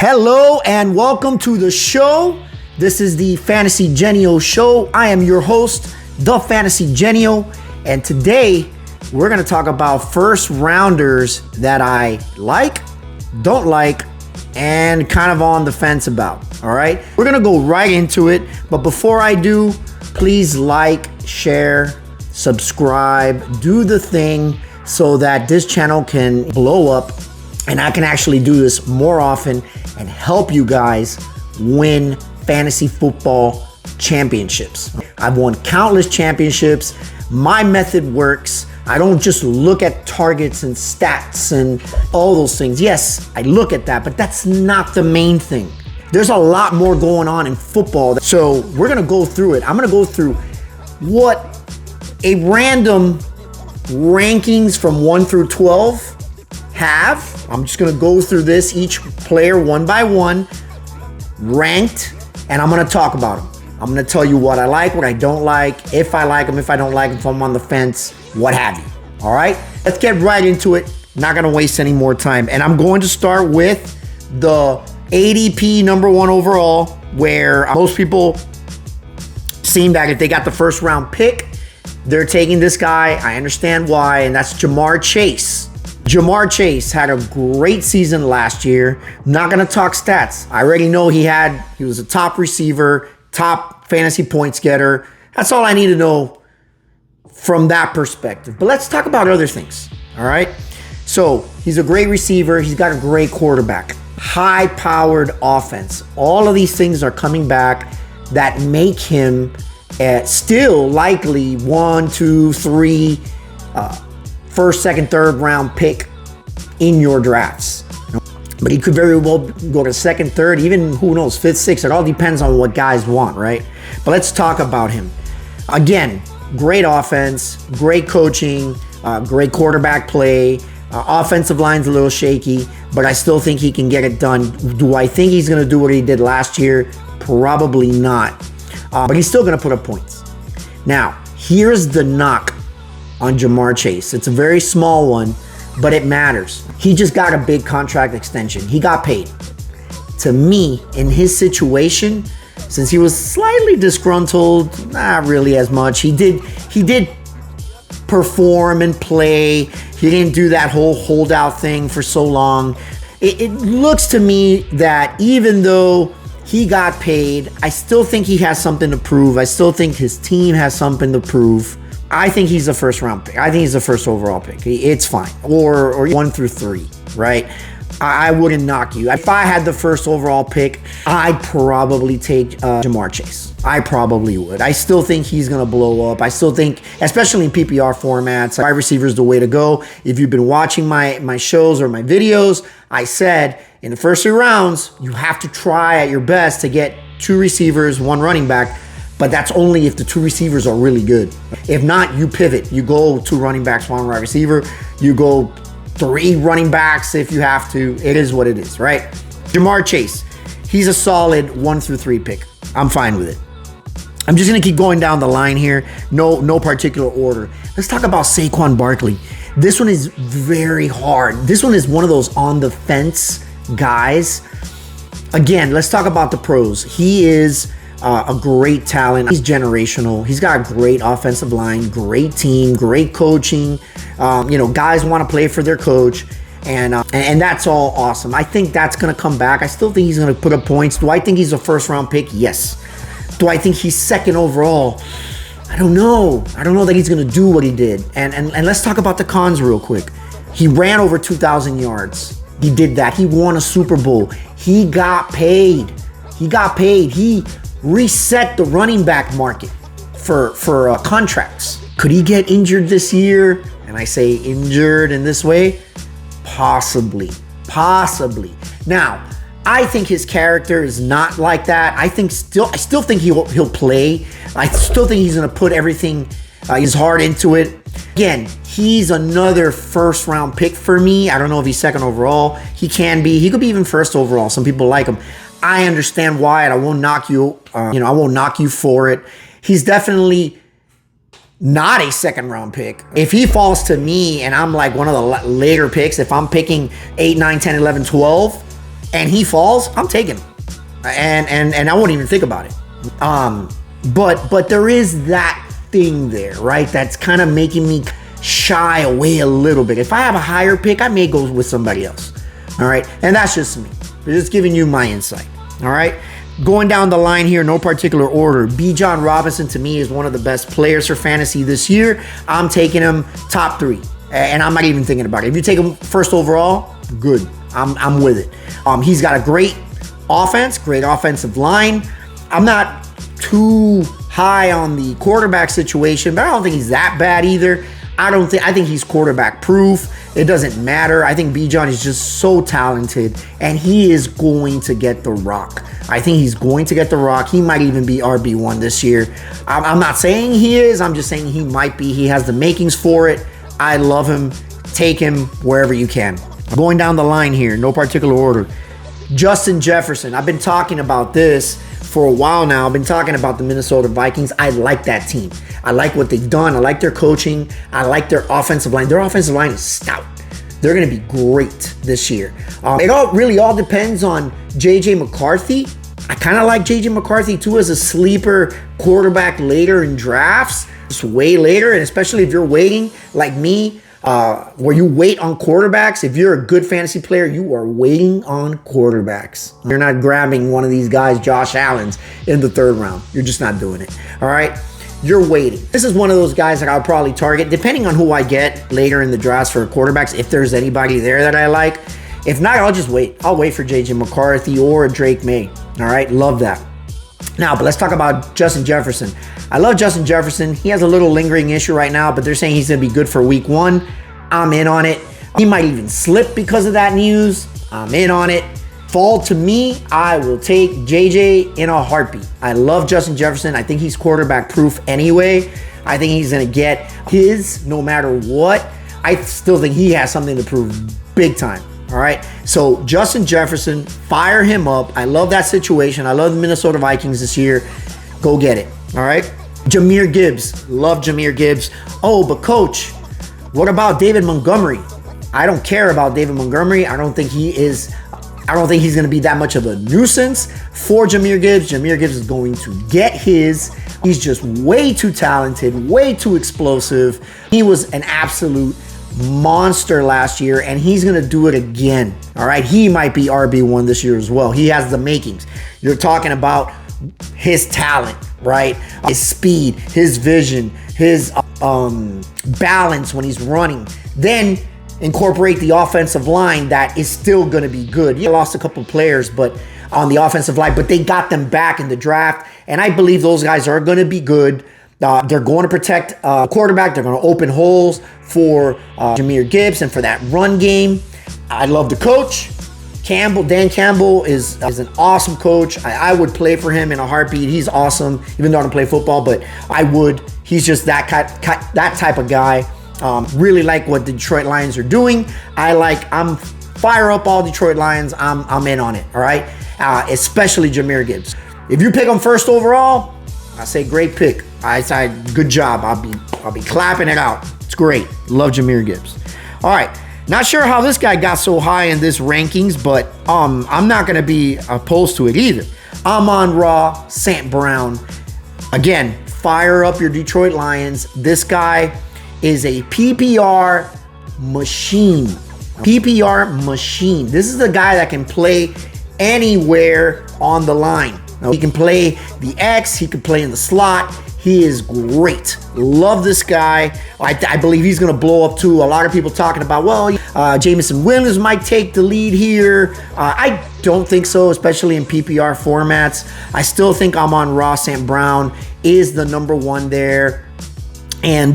Hello and welcome to the show. This is the Fantasy Genio Show. I am your host, the Fantasy Genio, and today we're going to talk about first rounders that I like, don't like, and kind of on the fence about. All right, we're going to go right into it, but before I do, please like, share, subscribe, do the thing so that this channel can blow up and I can actually do this more often and help you guys win fantasy football championships. I've won countless championships. My method works. I don't just look at targets and stats and all those things. Yes, I look at that, but that's not the main thing. There's a lot more going on in football. So we're going to go through it. I'm going to go through what a random rankings from 1 through 12 have. I'm just going to go through this, each player one by one, ranked, and I'm going to talk about them. I'm going to tell you what I like, what I don't like, if I like them, if I don't like them, if I'm on the fence, what have you. All right, let's get right into it. Not going to waste any more time. And I'm going to start with the ADP number 1 overall, where most people seem that if they got the first round pick, they're taking this guy. I understand why, and that's Jamar Chase. Jamar Chase had a great season last year. Not going to talk stats. I already know he was a top receiver, top fantasy points getter. That's all I need to know from that perspective. But let's talk about other things, all right? So he's a great receiver. He's got a great quarterback. High-powered offense. All of these things are coming back that make him still likely 1, 2, 3 first, second, third round pick in your drafts. But he could very well go to second, third, even who knows, fifth, sixth. It all depends on what guys want, right? But let's talk about him. Again, great offense, great coaching, great quarterback play. Offensive line's a little shaky, but I still think he can get it done. Do I think he's going to do what he did last year? Probably not. But he's still going to put up points. Now, here's the knock on Jamar Chase. It's a very small one, but it matters. He just got a big contract extension. He got paid. To me, in his situation, since he was slightly disgruntled, not really as much. He did perform and play. He didn't do that whole holdout thing for so long. It looks to me that even though he got paid, I still think he has something to prove. I still think his team has something to prove. I think he's a first round pick. I think he's the first overall pick. It's fine. Or 1 through 3, right? I wouldn't knock you. If I had the first overall pick, I'd probably take Jamar Chase. I probably would. I still think he's going to blow up. I still think, especially in PPR formats, wide receiver is the way to go. If you've been watching my shows or my videos, I said in the first 3 rounds, you have to try at your best to get 2 receivers, 1 running back. But that's only if the 2 receivers are really good. If not, you pivot. You go 2 running backs, 1 wide receiver. You go 3 running backs if you have to. It is what it is, right? Jamar Chase, he's a solid 1 through 3 pick. I'm fine with it. I'm just going to keep going down the line here. No particular order. Let's talk about Saquon Barkley. This one is very hard. This one is one of those on the fence guys. Again, let's talk about the pros. He is a great talent. He's generational. He's got a great offensive line, great team, great coaching. Guys want to play for their coach, and that's all awesome. I think that's going to come back. I still think he's going to put up points. Do I think he's a first round pick? Yes. Do I think he's second overall? I don't know. I don't know that he's going to do what he did. And let's talk about the cons real quick. He ran over 2,000 yards. He did that. He won a Super Bowl. He got paid. He reset the running back market for contracts. Could he get injured this year? And I say injured in this way? Possibly. Now, I think his character is not like that. I still think he'll play. I still think he's going to put everything, his heart into it. Again, he's another first round pick for me. I don't know if he's second overall. He can be. He could be even first overall. Some people like him. I understand why, and I won't knock you. I won't knock you for it. He's definitely not a second round pick. If he falls to me and I'm like one of the later picks, if I'm picking 8, 9, 10, 11, 12, and he falls, I'm taking him. And I won't even think about it. But there is that thing there, right? That's kind of making me shy away a little bit. If I have a higher pick, I may go with somebody else. All right. And that's just me. I'm just giving you my insight. All right. Going down the line here, no particular order. Bijan Robinson to me is one of the best players for fantasy this year. I'm taking him top 3. And I'm not even thinking about it. If you take him first overall, good. I'm with it. He's got a great offense, great offensive line. I'm not too high on the quarterback situation, but I don't think he's that bad either. I think he's quarterback proof. It doesn't matter. I think Bijan is just so talented, and he is going to get the rock. I think he's going to get the rock. He might even be RB1 this year. I'm not saying he is. I'm just saying he might be. He has the makings for it. I love him. Take him wherever you can. Going down the line here, no particular order. Justin Jefferson. I've been talking about this for a while now. I've been talking about the Minnesota Vikings. I like that team. I like what they've done. I like their coaching. I like their offensive line. Their offensive line is stout. They're going to be great this year. It really all depends on J.J. McCarthy. I kind of like J.J. McCarthy too as a sleeper quarterback later in drafts. Just way later, and especially if you're waiting like me, where you wait on quarterbacks. If you're a good fantasy player, you are waiting on quarterbacks. You're not grabbing one of these guys, Josh Allen's, in the 3rd round. You're just not doing it. All right? You're waiting. This is one of those guys that I'll probably target, depending on who I get later in the drafts for quarterbacks, if there's anybody there that I like. If not, I'll just wait. I'll wait for J.J. McCarthy or Drake May. All right? Love that. Now, but let's talk about Justin Jefferson. I love Justin Jefferson. He has a little lingering issue right now, but they're saying he's going to be good for week 1. I'm in on it. He might even slip because of that news. I'm in on it. Fall to me, I will take JJ in a heartbeat. I love Justin Jefferson. I think he's quarterback proof anyway. I think he's going to get his no matter what. I still think he has something to prove big time. All right. So Justin Jefferson, fire him up. I love that situation. I love the Minnesota Vikings this year. Go get it. All right. Jahmyr Gibbs. Love Jahmyr Gibbs. Oh, but coach, what about David Montgomery? I don't care about David Montgomery. I don't think he's going to be that much of a nuisance for Jahmyr Gibbs. Jahmyr Gibbs is going to get his. He's just way too talented, way too explosive. He was an absolute monster last year, and he's going to do it again. All right. He might be RB1 this year as well. He has the makings. You're talking about his talent, right? His speed, his vision, his balance when he's running. Then incorporate the offensive line that is still going to be good. You lost a couple players, but on the offensive line, but they got them back in the draft, and I believe those guys are going to be good. They're going to protect quarterback. They're going to open holes for Jahmyr Gibbs and for that run game. I love the coach. Dan Campbell is an awesome coach. I would play for him in a heartbeat. He's awesome, even though I don't play football, but I would. He's just that type of guy. Really like what the Detroit Lions are doing. I'm fire up all Detroit Lions. I'm in on it. All right, especially Jahmyr Gibbs. If you pick him first overall, I say great pick. I say good job. I'll be clapping it out. It's great. Love Jahmyr Gibbs. All right. Not sure how this guy got so high in this rankings, but I'm not going to be opposed to it either. Amon-Ra St. Brown. Again, fire up your Detroit Lions. This guy is a PPR machine. PPR machine. This is a guy that can play anywhere on the line. Now, he can play the X. He can play in the slot. He is great. Love this guy. I believe he's going to blow up too. A lot of people talking about, Jameson Williams might take the lead here. I don't think so, especially in PPR formats. I still think Amon-Ra St. Brown is the number 1 there. And,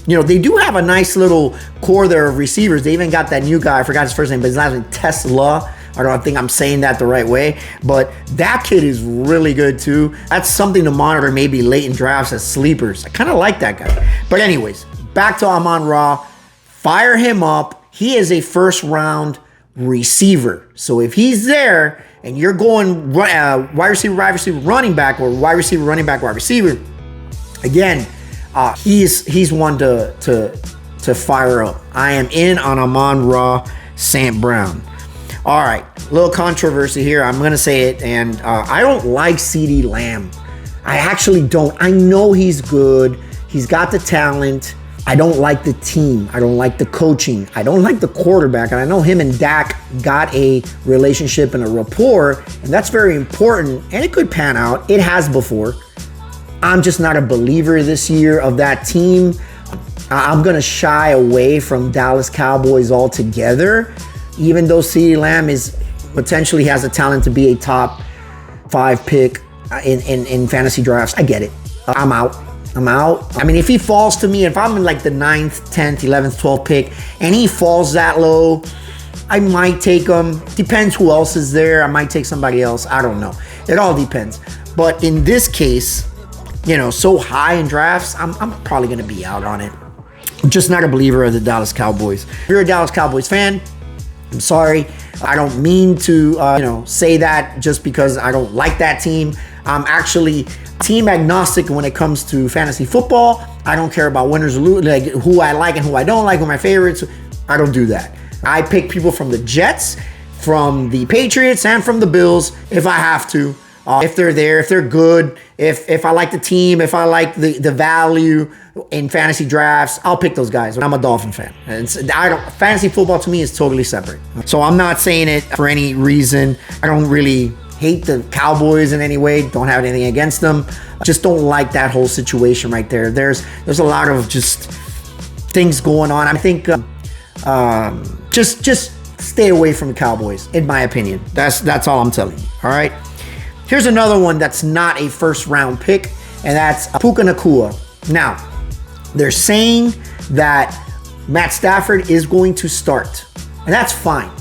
they do have a nice little core there of receivers. They even got that new guy. I forgot his first name, but his last name Tesla. I don't think I'm saying that the right way, but that kid is really good too. That's something to monitor maybe late in drafts as sleepers. I kind of like that guy. But anyways, back to Amon-Ra. Fire him up. He is a first-round receiver. So if he's there and you're going wide receiver, running back, or wide receiver, running back, wide receiver, again, he's one to fire up. I am in on Amon-Ra St. Brown. All right, little controversy here. I'm going to say it, and I don't like CeeDee Lamb. I actually don't. I know he's good. He's got the talent. I don't like the team. I don't like the coaching. I don't like the quarterback. And I know him and Dak got a relationship and a rapport, and that's very important, and it could pan out. It has before. I'm just not a believer this year of that team. I'm going to shy away from Dallas Cowboys altogether, even though CeeDee Lamb potentially has the talent to be a top 5 pick in fantasy drafts. I get it. I'm out. I mean, if he falls to me, if I'm in like the 9th, 10th, 11th, 12th pick, and he falls that low, I might take him. Depends who else is there. I might take somebody else. I don't know. It all depends. But in this case, so high in drafts, I'm probably going to be out on it. I'm just not a believer of the Dallas Cowboys. If you're a Dallas Cowboys fan, I'm sorry. I don't mean to, say that just because I don't like that team. I'm actually team agnostic when it comes to fantasy football. I don't care about winners or losers, like who I like and who I don't like, who are my favorites. I don't do that. I pick people from the Jets, from the Patriots, and from the Bills if I have to. If they're there, if they're good, if I like the team, if I like the value in fantasy drafts, I'll pick those guys. I'm a Dolphin fan. And fantasy football to me is totally separate. So I'm not saying it for any reason. I don't really hate the Cowboys in any way. Don't have anything against them. Just don't like that whole situation right there. There's a lot of just things going on. I think just stay away from the Cowboys, in my opinion. That's all I'm telling you. All right. Here's another one that's not a first round pick, and that's Puka Nacua. Now, they're saying that Matt Stafford is going to start, and that's fine.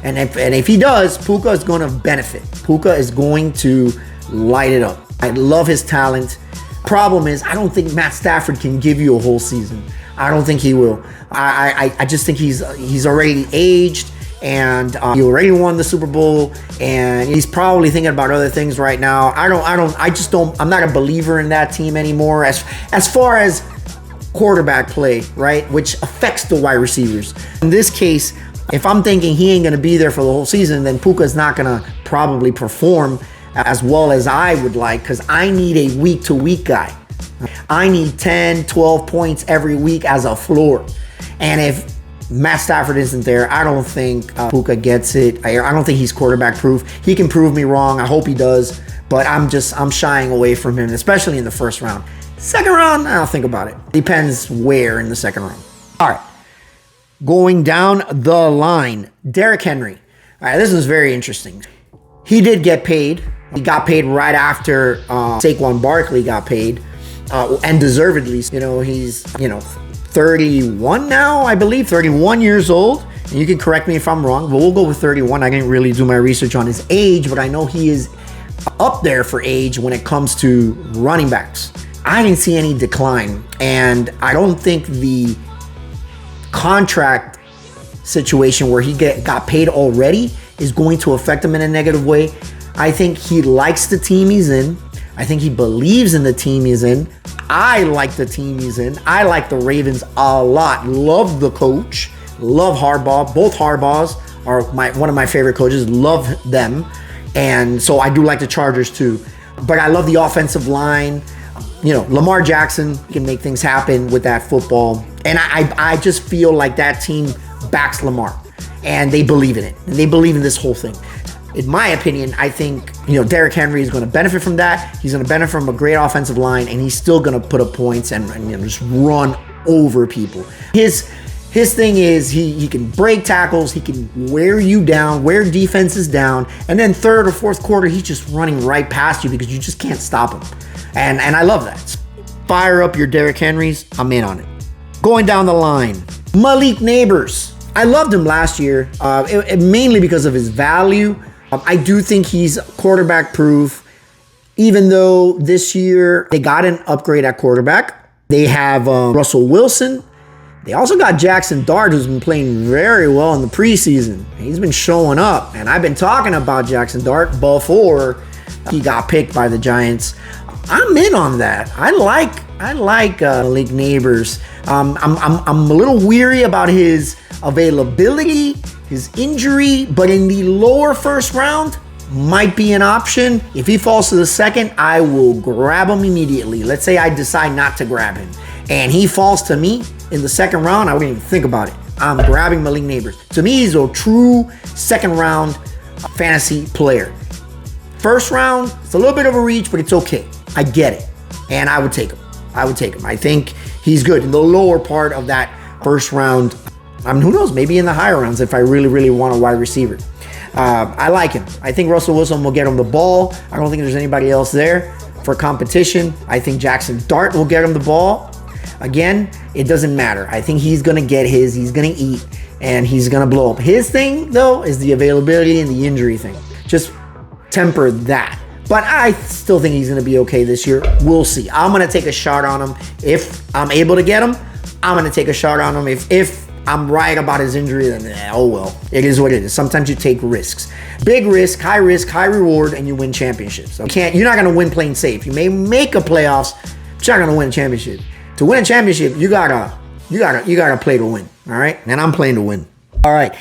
And if he does, Puka is going to benefit. Puka is going to light it up. I love his talent. Problem is, I don't think Matt Stafford can give you a whole season. I don't think he will. I just think he's already aged, and he already won the Super Bowl, and he's probably thinking about other things right now. I'm not a believer in that team anymore as far as quarterback play, right? Which affects the wide receivers. In this case, if I'm thinking he ain't going to be there for the whole season, then Puka's not going to probably perform as well as I would like, because I need a week-to-week guy. I need 10, 12 points every week as a floor. And if Matt Stafford isn't there, I don't think Puka gets it. I don't think he's quarterback proof. He can prove me wrong. I hope he does. But I'm shying away from him, especially in the first round. Second round, I'll think about it. Depends where in the second round. All right. Going down the line, Derrick Henry. All right, this is very interesting. He did get paid. He got paid right after Saquon Barkley got paid, and deservedly. He's 31 now, I believe, 31 years old. And you can correct me if I'm wrong, but we'll go with 31. I didn't really do my research on his age, but I know he is up there for age when it comes to running backs. I didn't see any decline, and I don't think the contract situation where he got paid already is going to affect him in a negative way. I think he likes the team he's in. I think he believes in the team he's in. I like the team he's in. I like the Ravens a lot. Love the coach. Love Harbaugh. Both Harbaughs are one of my favorite coaches. Love them. And so I do like the Chargers too. But I love the offensive line. Lamar Jackson can make things happen with that football. And I just feel like that team backs Lamar. And they believe in it. And they believe in this whole thing. In my opinion, I think, Derrick Henry is going to benefit from that. He's going to benefit from a great offensive line, and he's still going to put up points and just run over people. His thing is he can break tackles, he can wear you down, wear defenses down, and then third or fourth quarter, he's just running right past you because you just can't stop him. And I love that. Fire up your Derrick Henrys. I'm in on it. Going down the line, Malik Neighbors. I loved him last year, mainly because of his value. I do think he's quarterback proof, even though this year they got an upgrade at quarterback. They have Russell Wilson. They also got Jackson Dart, who's been playing very well in the preseason. He's been showing up, and I've been talking about Jackson Dart before he got picked by the Giants. I'm in on that. I like Malik Neighbors. I'm a little weary about his availability his injury, but in the lower first round, might be an option. If he falls to the second, I will grab him immediately. Let's say I decide not to grab him and he falls to me in the second round, I wouldn't even think about it. I'm grabbing Malik Neighbors. To me, he's a true second round fantasy player. First round, it's a little bit of a reach, but it's okay. I get it. And I would take him. I think he's good in the lower part of that first round. Who knows? Maybe in the higher rounds if I really, really want a wide receiver. I like him. I think Russell Wilson will get him the ball. I don't think there's anybody else there for competition. I think Jackson Dart will get him the ball. Again, it doesn't matter. I think he's going to get his. He's going to eat, and he's going to blow up. His thing, though, is the availability and the injury thing. Just temper that. But I still think he's going to be okay this year. We'll see. I'm going to take a shot on him. If I'm able to get him, I'm going to take a shot on him. If I'm right about his injury, then oh well. It is what it is. Sometimes you take risks. Big risk, high reward, and you win championships. You're not going to win playing safe. You may make a playoffs, but you're not going to win a championship. To win a championship, you gotta play to win. All right? And I'm playing to win. All right.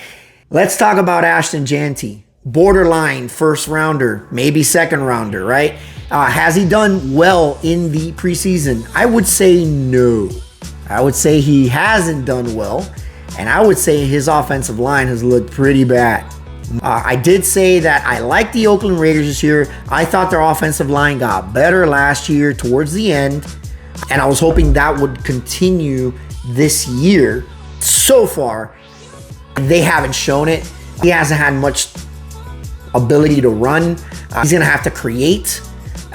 Let's talk about Ashton Jeanty. Borderline first rounder, maybe second rounder, right? Has he done well in the preseason? I would say no. I would say he hasn't done well. And I would say his offensive line has looked pretty bad. I did say that I like the Oakland Raiders this year. I thought their offensive line got better last year towards the end. And I was hoping that would continue this year. So far, they haven't shown it. He hasn't had much ability to run. He's going to have to create.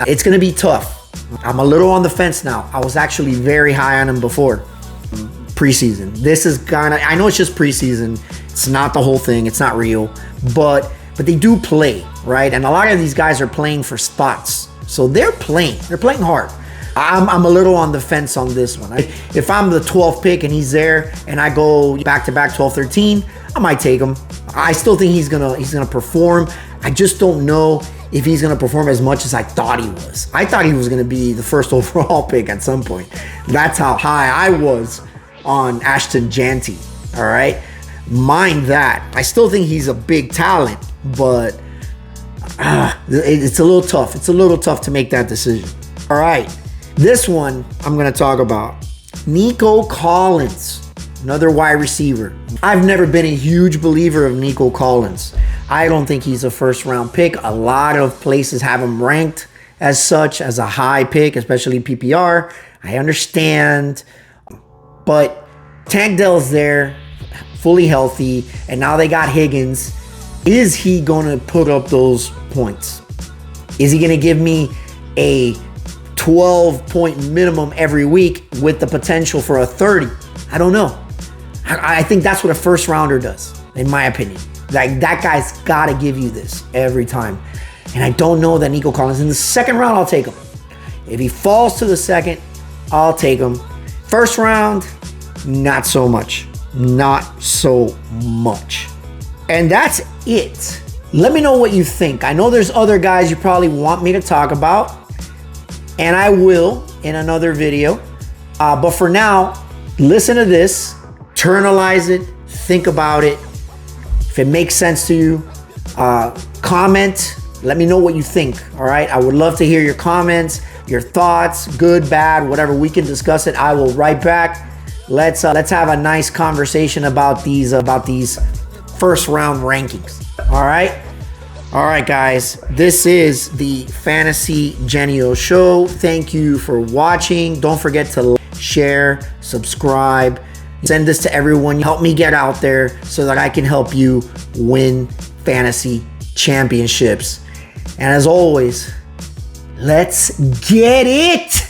It's going to be tough. I'm a little on the fence now. I was actually very high on him before preseason. This is I know it's just preseason. It's not the whole thing. It's not real. But they do play, right? And a lot of these guys are playing for spots. So they're playing. They're playing hard. I'm a little on the fence on this one. If I'm the 12th pick and he's there and I go back-to-back 12-13, I might take him. I still think he's gonna perform. I just don't know if he's gonna perform as much as I thought he was. I thought he was gonna be the first overall pick at some point. That's how high I was on Ashton Jeanty. All right, mind that. I still think he's a big talent, but it's a little tough. It's a little tough to make that decision. All right. This one I'm going to talk about. Nico Collins, another wide receiver. I've never been a huge believer of Nico Collins. I don't think he's a first round pick. A lot of places have him ranked as such, as a high pick, especially PPR. I understand. But Tank Dell's there, fully healthy, and now they got Higgins. Is he going to put up those points? Is he going to give me a 12-point minimum every week with the potential for a 30? I don't know. I think that's what a first rounder does, in my opinion. Like, that guy's got to give you this every time. And I don't know that Nico Collins. In the second round, I'll take him. If he falls to the second, I'll take him. First round, not so much. Not so much. And that's it. Let me know what you think. I know there's other guys you probably want me to talk about, and I will in another video. But for now, listen to this, internalize it, think about it. If it makes sense to you, comment. Let me know what you think, all right? I would love to hear your comments, your thoughts, good, bad, whatever. We can discuss it. I will write back. Let's have a nice conversation about these first round rankings, all right? All right, guys, this is the Fantasy Genio Show. Thank you for watching. Don't forget to share, subscribe, send this to everyone. Help me get out there so that I can help you win fantasy championships. And as always, let's get it.